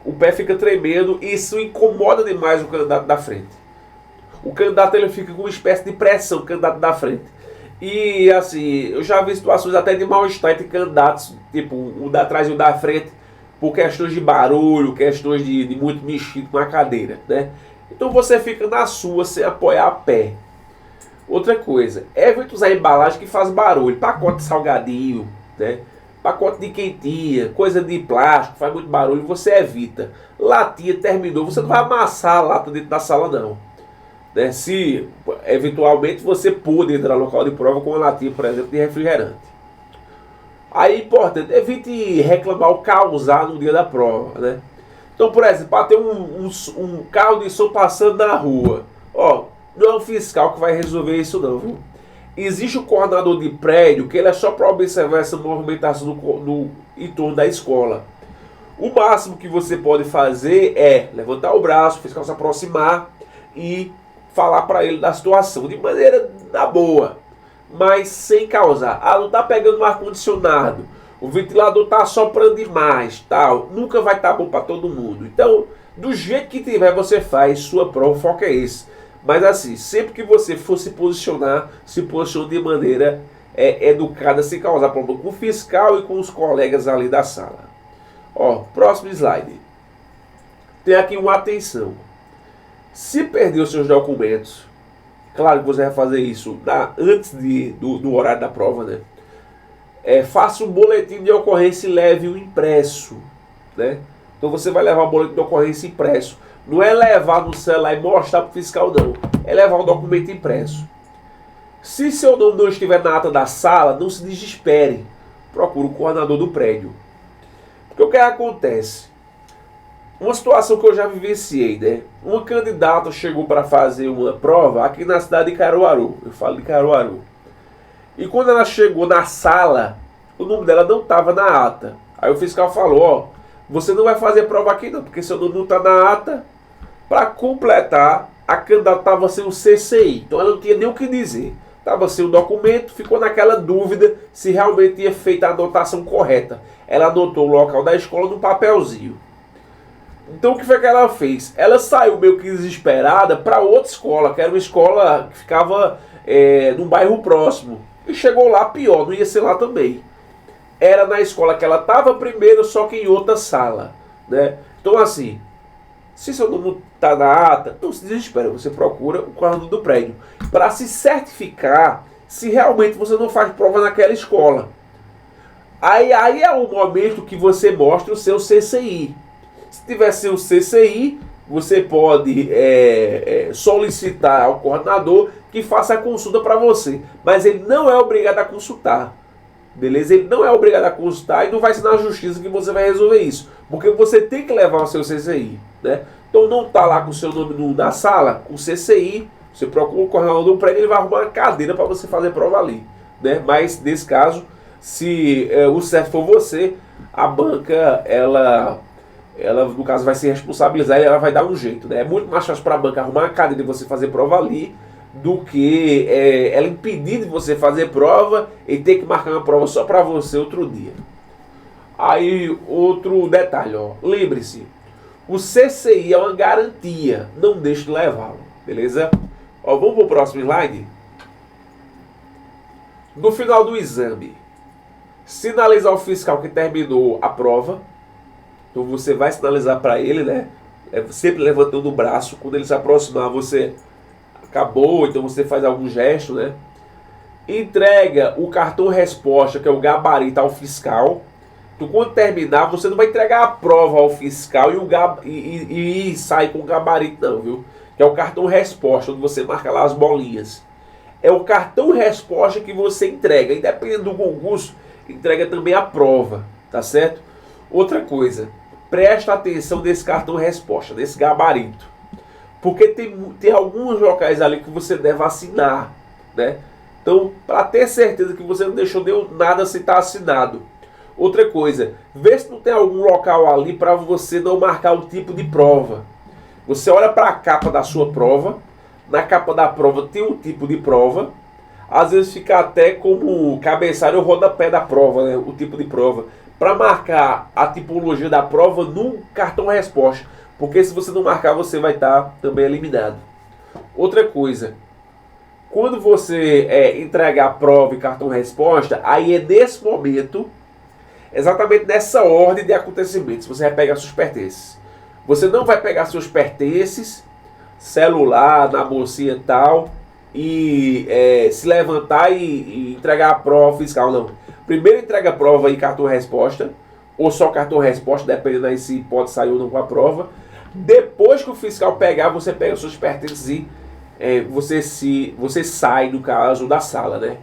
O pé fica tremendo e isso incomoda demais o candidato da frente. O candidato ele fica com uma espécie de pressão, o candidato da frente. E assim, eu já vi situações até de mal-estar entre candidatos, tipo o da trás e o da frente, por questões de barulho, questões de muito mexido com a cadeira, né? Então você fica na sua sem apoiar a pé. Outra coisa, evite usar embalagem que faz barulho, pacote de salgadinho, né? Pacote de quentinha, coisa de plástico, faz muito barulho, você evita. Latinha terminou, você não vai amassar a lata dentro da sala não. Né? Se eventualmente você pôde entrar no local de prova com uma latinha, por exemplo, de refrigerante. Aí, importante, evite reclamar ou causar no dia da prova, né? Então, por exemplo, para ter um carro de som passando na rua, ó, não é o fiscal que vai resolver isso não, viu? Existe um coordenador de prédio que ele é só para observar essa movimentação no entorno da escola. O máximo que você pode fazer é levantar o braço, o fiscal se aproximar e falar para ele da situação, de maneira na boa, mas sem causar. Ah, não tá pegando um ar-condicionado, o ventilador tá soprando demais, tal. Nunca vai estar bom para todo mundo. Então, do jeito que tiver, você faz sua prova, o foco é esse. Mas assim, sempre que você for se posicionar, se posicione de maneira educada, sem causar problema com o fiscal e com os colegas ali da sala. Ó, próximo slide. Tem aqui uma atenção. Se perder os seus documentos, claro que você vai fazer isso antes do horário da prova, né? Faça um boletim de ocorrência e leve o impresso, né? Então você vai levar o boletim de ocorrência impresso. Não é levar no celular e mostrar para o fiscal, não. É levar o documento impresso. Se seu nome não estiver na ata da sala, não se desespere. Procure o coordenador do prédio. Porque o que acontece? Uma situação que eu já vivenciei, né? Uma candidata chegou para fazer uma prova aqui na cidade de Caruaru. Eu falo de Caruaru. E quando ela chegou na sala, o nome dela não estava na ata. Aí o fiscal falou, ó, você não vai fazer prova aqui não, porque seu nome não está na ata. Para completar, a candidata estava sem o CCI. Então ela não tinha nem o que dizer. Estava sem o documento, ficou naquela dúvida se realmente tinha feito a anotação correta. Ela anotou o local da escola no papelzinho. Então o que foi que ela fez? Ela saiu meio que desesperada para outra escola, que era uma escola que ficava num bairro próximo. E chegou lá pior, não ia ser lá também. Era na escola que ela estava primeiro, só que em outra sala, né? Então assim, se seu nome não está na ata, não se desespera, você procura o coordenador do prédio para se certificar se realmente você não faz prova naquela escola. Aí é o momento que você mostra o seu CCI. Se tiver seu CCI, você pode solicitar ao coordenador que faça a consulta para você. Mas ele não é obrigado a consultar. Beleza? Ele não é obrigado a consultar e não vai ser na justiça que você vai resolver isso. Porque você tem que levar o seu CCI. Né? Então não está lá com o seu nome na sala, com o CCI, você procura o coordenador do prédio, ele vai arrumar uma cadeira para você fazer prova ali. Né? Mas nesse caso, se o certo for você, a banca, ela no caso vai se responsabilizar e ela vai dar um jeito, né? É muito mais fácil para a banca arrumar uma cadeira de você fazer prova ali do que ela impedir de você fazer prova e ter que marcar uma prova só para você outro dia. Aí outro detalhe, ó, lembre-se, o CCI é uma garantia, não deixe de levá-lo, beleza? Ó, vamos para o próximo slide. No final do exame, sinalizar ao fiscal que terminou a prova. Então você vai sinalizar para ele, né? Sempre levantando o braço. Quando ele se aproximar, você acabou, então você faz algum gesto, né? Entrega o cartão resposta, que é o gabarito, ao fiscal. Então quando terminar, você não vai entregar a prova ao fiscal e sai com o gabarito não, viu? Que é o cartão resposta, onde você marca lá as bolinhas. É o cartão resposta que você entrega. Independente do concurso, entrega também a prova, tá certo? Outra coisa, presta atenção nesse cartão resposta, nesse gabarito. Porque tem alguns locais ali que você deve assinar, né? Então, para ter certeza que você não deixou nada se está assinado. Outra coisa, vê se não tem algum local ali para você não marcar o tipo de prova. Você olha para a capa da sua prova, na capa da prova tem um tipo de prova, às vezes fica até como cabeçalho ou rodapé da prova, né? O tipo de prova, para marcar a tipologia da prova no cartão resposta, porque se você não marcar, você vai estar também eliminado. Outra coisa, quando você entregar a prova e cartão resposta, aí é nesse momento, exatamente nessa ordem de acontecimentos, você vai pegar seus pertences. Você não vai pegar seus pertences, celular, na bolsinha e tal, e se levantar e entregar a prova fiscal, não. Primeiro entrega a prova e cartão resposta, ou só cartão resposta, dependendo aí se pode sair ou não com a prova. Depois que o fiscal pegar, você pega os seus pertences e você sai, no caso, da sala, né?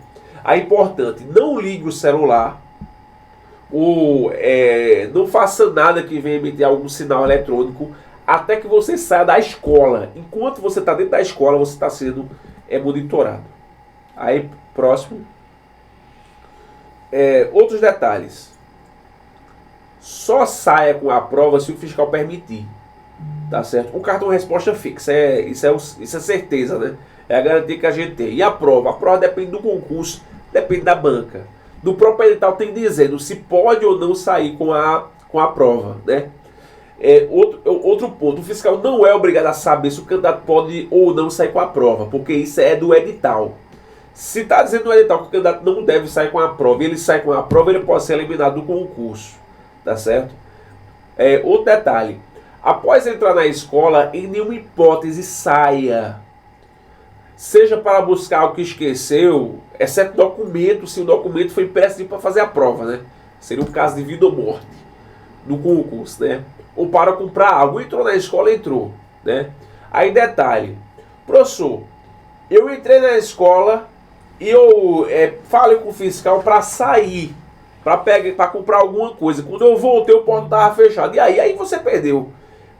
É importante, não ligue o celular, ou não faça nada que venha emitir algum sinal eletrônico até que você saia da escola. Enquanto você está dentro da escola, você está sendo monitorado. Aí, próximo. Outros detalhes. Só saia com a prova se o fiscal permitir. Tá certo? O cartão resposta fixa, isso é certeza, né? É a garantia que a gente tem. E a prova? A prova depende do concurso, depende da banca. No próprio edital tem dizendo se pode ou não sair com a prova, né? Outro ponto, o fiscal não é obrigado a saber se o candidato pode ou não sair com a prova, porque isso é do edital. Se está dizendo no edital que o candidato não deve sair com a prova e ele sai com a prova, ele pode ser eliminado do concurso, tá certo? Outro detalhe, após entrar na escola, em nenhuma hipótese saia, seja para buscar algo que esqueceu, exceto documento, se o documento foi imprescindível para fazer a prova, né? Seria um caso de vida ou morte no concurso, né? Ou para comprar algo. Entrou na escola, entrou, né? Aí detalhe, professor, eu entrei na escola e eu falei com o fiscal para sair, para comprar alguma coisa. Quando eu voltei, o portão estava fechado. E aí você perdeu.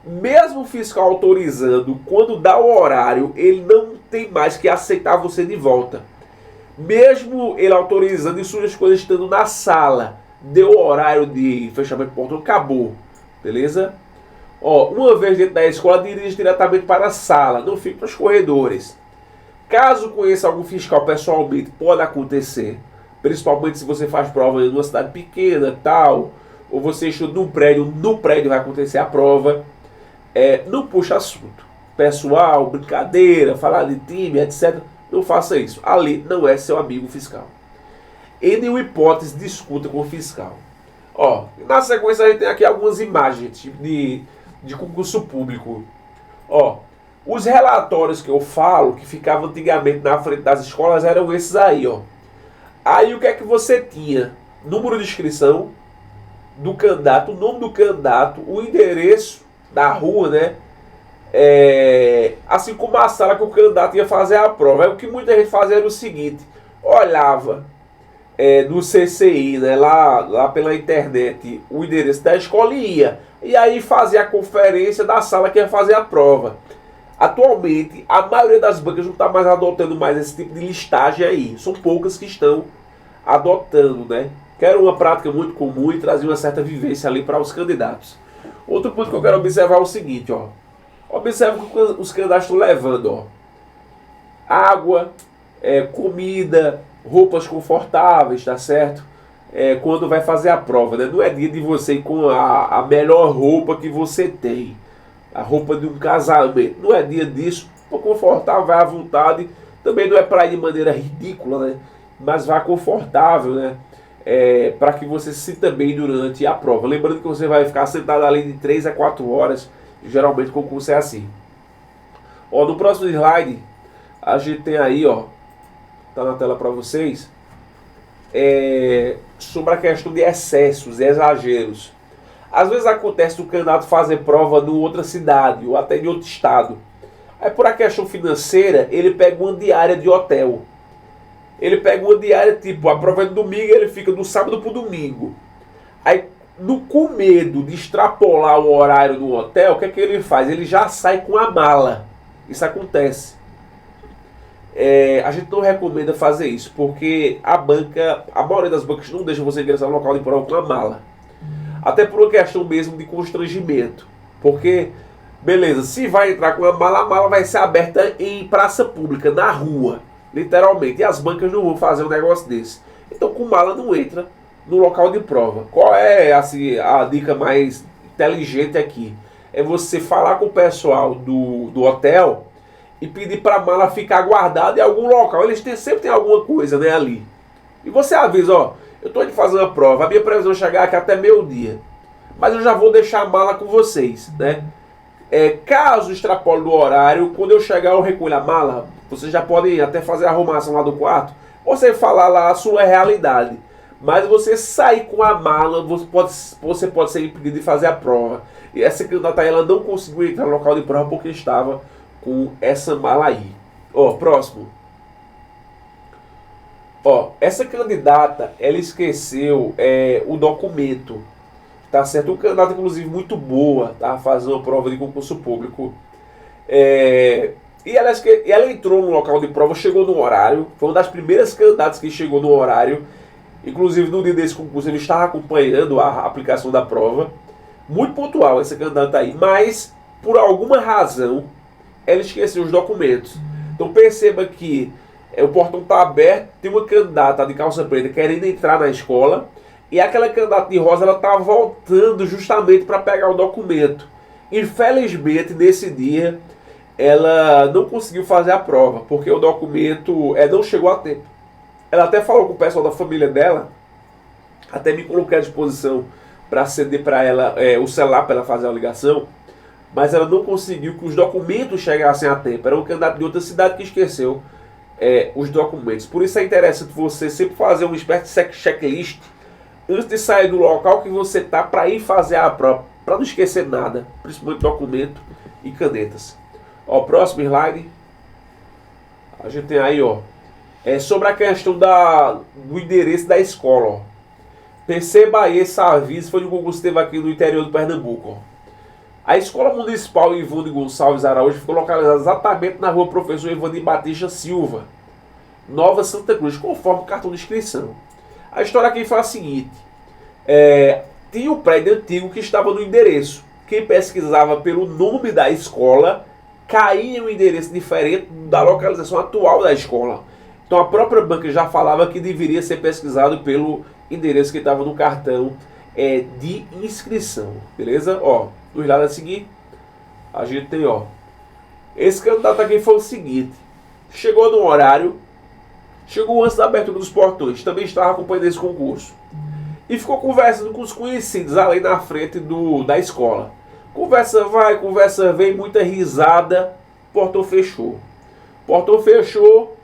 Mesmo o fiscal autorizando, quando dá o horário, ele não tem mais que aceitar você de volta. Mesmo ele autorizando e suas coisas estando na sala, deu o horário de fechamento do portão, acabou. Beleza? Uma vez dentro da escola, dirige diretamente para a sala, não fique nos corredores. Caso conheça algum fiscal pessoalmente, pode acontecer, principalmente se você faz prova em uma cidade pequena, tal, ou você estuda num prédio, no prédio vai acontecer a prova. Não puxa assunto pessoal, brincadeira, falar de time, etc. Não faça isso. Ali não é seu amigo fiscal. Em nenhuma hipótese discuta com o fiscal. Na sequência a gente tem aqui algumas imagens de concurso público. Os relatórios que eu falo, que ficavam antigamente na frente das escolas, eram esses aí, Aí o que é que você tinha? Número de inscrição do candidato, o nome do candidato, o endereço da rua, né? Assim como a sala que o candidato ia fazer a prova. Aí o que muita gente fazia era o seguinte: olhava no CCI, né, lá pela internet, o endereço da escola e aí fazia a conferência da sala que ia fazer a prova. Atualmente, a maioria das bancas não está mais adotando mais esse tipo de listagem aí. São poucas que estão adotando, né? Que era uma prática muito comum e trazia uma certa vivência ali para os candidatos. Outro ponto que eu quero observar é o seguinte, Observe o que os candidatos estão levando, água, comida, roupas confortáveis, tá certo? Quando vai fazer a prova, né? Não é dia de você ir com a melhor roupa que você tem, a roupa de um casamento. Não é dia disso. Para confortável, vai à vontade. Também não é para ir de maneira ridícula, né? Mas vá confortável, né? Para que você se sinta bem durante a prova. Lembrando que você vai ficar sentado ali de 3 a 4 horas. Geralmente o concurso é assim. No próximo slide, a gente tem aí, tá na tela para vocês, sobre a questão de excessos e exageros. Às vezes acontece do candidato fazer prova em outra cidade ou até em outro estado. Aí por a questão financeira, ele pega uma diária de hotel. Ele pega uma diária, tipo, a prova é no domingo, ele fica do sábado pro domingo. Aí, com medo de extrapolar o horário do hotel, o que é que ele faz? Ele já sai com a mala. Isso acontece. A gente não recomenda fazer isso, porque a maioria das bancas não deixa você ingressar no local de prova com a mala. Até por uma questão mesmo de constrangimento. Porque, beleza, se vai entrar com a mala vai ser aberta em praça pública, na rua, literalmente. E as bancas não vão fazer um negócio desse. Então com mala não entra no local de prova. Qual é assim, a dica mais inteligente aqui? É você falar com o pessoal do hotel e pedir para a mala ficar guardada em algum local. Eles sempre tem alguma coisa, né, ali. E você avisa, eu estou indo fazer uma prova, a minha previsão é chegar aqui até meio-dia, mas eu já vou deixar a mala com vocês, né? Caso extrapole do horário, quando eu chegar eu recolho a mala, vocês já podem até fazer a arrumação lá do quarto, você falar lá a sua realidade. Mas você sair com a mala, você pode ser impedido de fazer a prova. E essa candidata aí, ela não conseguiu entrar no local de prova porque estava com essa mala aí. Próximo. Essa candidata, ela esqueceu o documento. Tá certo? Uma candidata, inclusive, muito boa, tá? Fazendo uma prova de concurso público. E ela entrou no local de prova, chegou no horário. Foi uma das primeiras candidatas que chegou no horário. Inclusive, no dia desse concurso, ele estava acompanhando a aplicação da prova. Muito pontual essa candidata aí. Mas, por alguma razão, ela esqueceu os documentos. Então perceba que o portão está aberto, tem uma candidata de calça preta querendo entrar na escola, e aquela candidata de rosa ela está voltando justamente para pegar o documento. Infelizmente, nesse dia, ela não conseguiu fazer a prova, porque o documento não chegou a tempo. Ela até falou com o pessoal da família dela, até me coloquei à disposição para ceder para ela o celular para ela fazer a ligação, mas ela não conseguiu que os documentos chegassem a tempo. Era um candidato de outra cidade que esqueceu os documentos. Por isso é interessante você sempre fazer uma espécie de checklist antes de sair do local que você está para ir fazer a prova, para não esquecer nada, principalmente documento e canetas. Ó, próximo slide. A gente tem aí, ó, sobre a questão do endereço da escola, ó. Perceba aí esse aviso, foi um concurso que teve aqui no interior do Pernambuco, ó. A Escola Municipal Ivone Gonçalves Araújo ficou localizada exatamente na rua Professor Ivone Batista Silva, Nova Santa Cruz, conforme o cartão de inscrição. A história aqui foi a seguinte: tinha um prédio antigo que estava no endereço. Quem pesquisava pelo nome da escola caía em um endereço diferente da localização atual da escola. Então a própria banca já falava que deveria ser pesquisado pelo endereço que estava no cartão de inscrição. Beleza? Ó, no slide a seguir, a gente tem, ó, esse candidato aqui foi o seguinte: chegou no horário, chegou antes da abertura dos portões, também estava acompanhando esse concurso, e ficou conversando com os conhecidos ali na frente da escola. Conversa vai, conversa vem, muita risada, portão fechou. Portão fechou.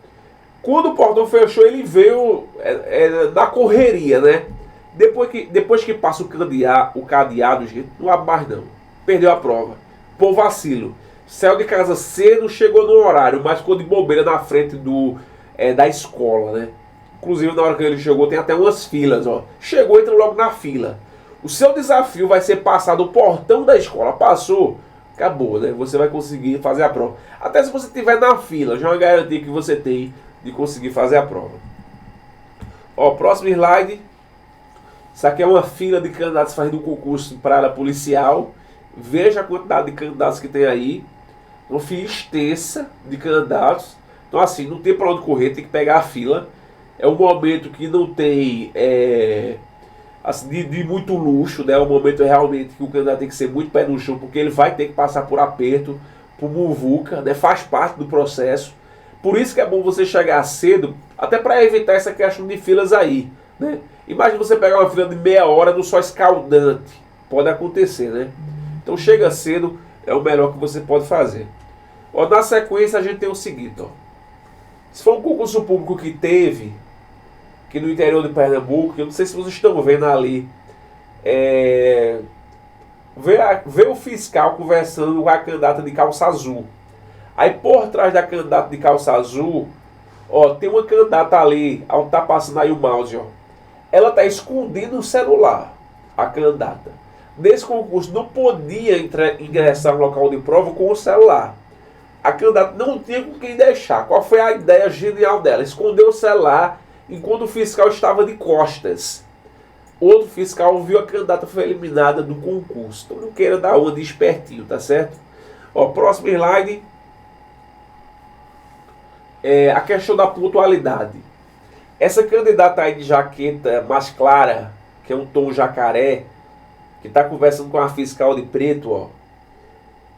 Quando o portão fechou, ele veio na correria, né? Depois que passa o cadeado, gente, não abre mais não. Perdeu a prova. Por vacilo. Saiu de casa cedo, chegou no horário, mas ficou de bobeira na frente da escola, né? Inclusive, na hora que ele chegou, tem até umas filas, ó. Chegou, entra logo na fila. O seu desafio vai ser passar do portão da escola. Passou, acabou, né? Você vai conseguir fazer a prova. Até se você estiver na fila, já é uma garantia que você tem de conseguir fazer a prova. Ó, próximo slide. Isso aqui é uma fila de candidatos fazendo um concurso para a área policial. Veja a quantidade de candidatos que tem aí. Uma fila extensa de candidatos. Então assim, não tem para onde correr, tem que pegar a fila. É um momento que não tem assim, de muito luxo, né? É um momento realmente que o candidato tem que ser muito pé no chão, porque ele vai ter que passar por aperto, por muvuca, né? Faz parte do processo. Por isso que é bom você chegar cedo, até para evitar essa questão de filas aí, né? Imagina você pegar uma fila de meia hora no sol escaldante. Pode acontecer, né? Então chega cedo, é o melhor que você pode fazer. Ó, na sequência a gente tem o seguinte, ó. Se for um concurso público que teve aqui no interior de Pernambuco, eu não sei se vocês estão vendo ali, vê o fiscal conversando com a candidata de calça azul. Aí por trás da candidata de calça azul, ó, tem uma candidata ali, onde tá passando aí o mouse, ó. Ela tá escondendo o celular, a candidata. Nesse concurso não podia ingressar no local de prova com o celular. A candidata não tinha com quem deixar. Qual foi a ideia genial dela? Escondeu o celular enquanto o fiscal estava de costas. Outro fiscal viu a candidata, foi eliminada do concurso. Então não queira dar uma de espertinho, tá certo? Ó, próximo slide. A questão da pontualidade. Essa candidata aí de jaqueta mais clara, que é um tom jacaré, que está conversando com a fiscal de preto, ó,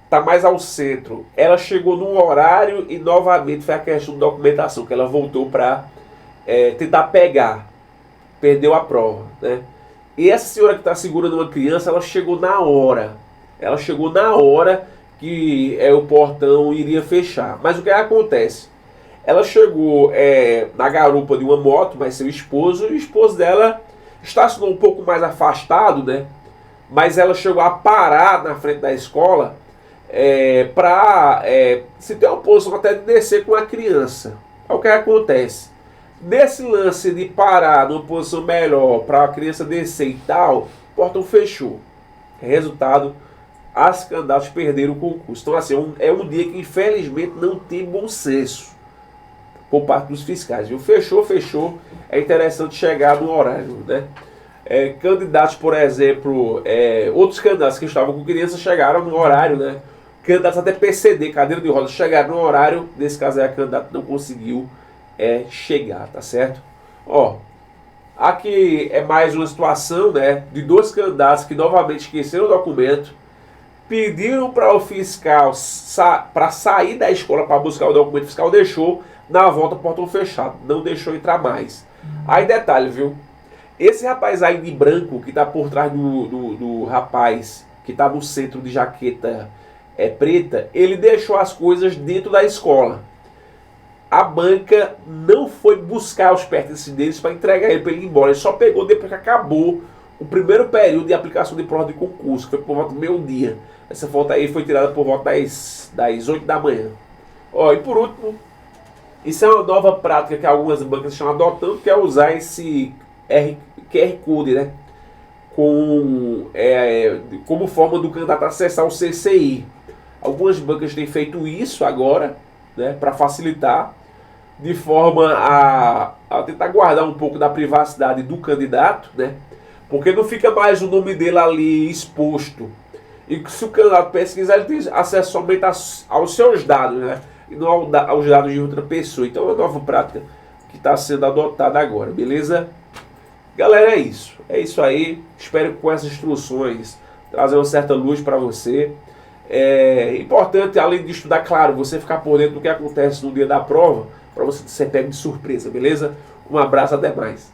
tá mais ao centro. Ela chegou no horário e novamente foi a questão de documentação, que ela voltou para tentar pegar. Perdeu a prova, né? E essa senhora que está segurando uma criança, ela chegou na hora. Ela chegou na hora que o portão iria fechar. Mas o que acontece? Ela chegou na garupa de uma moto, mas seu esposo, e o esposo dela estacionou um pouco mais afastado, né? Mas ela chegou a parar na frente da escola para se ter uma posição até de descer com a criança. É o que acontece. Nesse lance de parar numa posição melhor para a criança descer e tal, o portão fechou. Resultado, as candidatas perderam o concurso. Então assim, é um dia que infelizmente não tem bom senso por parte dos fiscais. Viu? Fechou. É interessante chegar no horário, né? Candidatos, por exemplo, outros candidatos que estavam com crianças chegaram no horário, né? candidatos até PCD, cadeira de rodas, chegaram no horário, nesse caso aí a candidata não conseguiu chegar, tá certo? Ó, aqui é mais uma situação, né, de dois candidatos que novamente esqueceram o documento, pediram para o fiscal para sair da escola para buscar o documento, o fiscal deixou, na volta portão fechado, não deixou entrar mais. Aí detalhe, viu? Esse rapaz aí de branco, que está por trás do rapaz que está no centro de jaqueta preta, ele deixou as coisas dentro da escola. A banca não foi buscar os pertences deles para entregar ele para ele ir embora. Ele só pegou depois que acabou o primeiro período de aplicação de prova de concurso, que foi por volta do meio-dia. Essa foto aí foi tirada por volta das 8 da manhã. Ó, e por último, isso é uma nova prática que algumas bancas estão adotando, que é usar esse QR Code, né? Como forma do candidato acessar o CCI. Algumas bancas têm feito isso agora, né, para facilitar, de forma a tentar guardar um pouco da privacidade do candidato, né? Porque não fica mais o nome dele ali exposto. E se o candidato pesquisar, ele tem acesso somente aos seus dados, né? E não aos dados de outra pessoa. Então é uma nova prática que está sendo adotada agora, beleza? Galera, é isso. É isso aí. Espero que com essas instruções trazer uma certa luz para você. É importante, além de estudar, claro, você ficar por dentro do que acontece no dia da prova, para você ser pego de surpresa, beleza? Um abraço, até mais.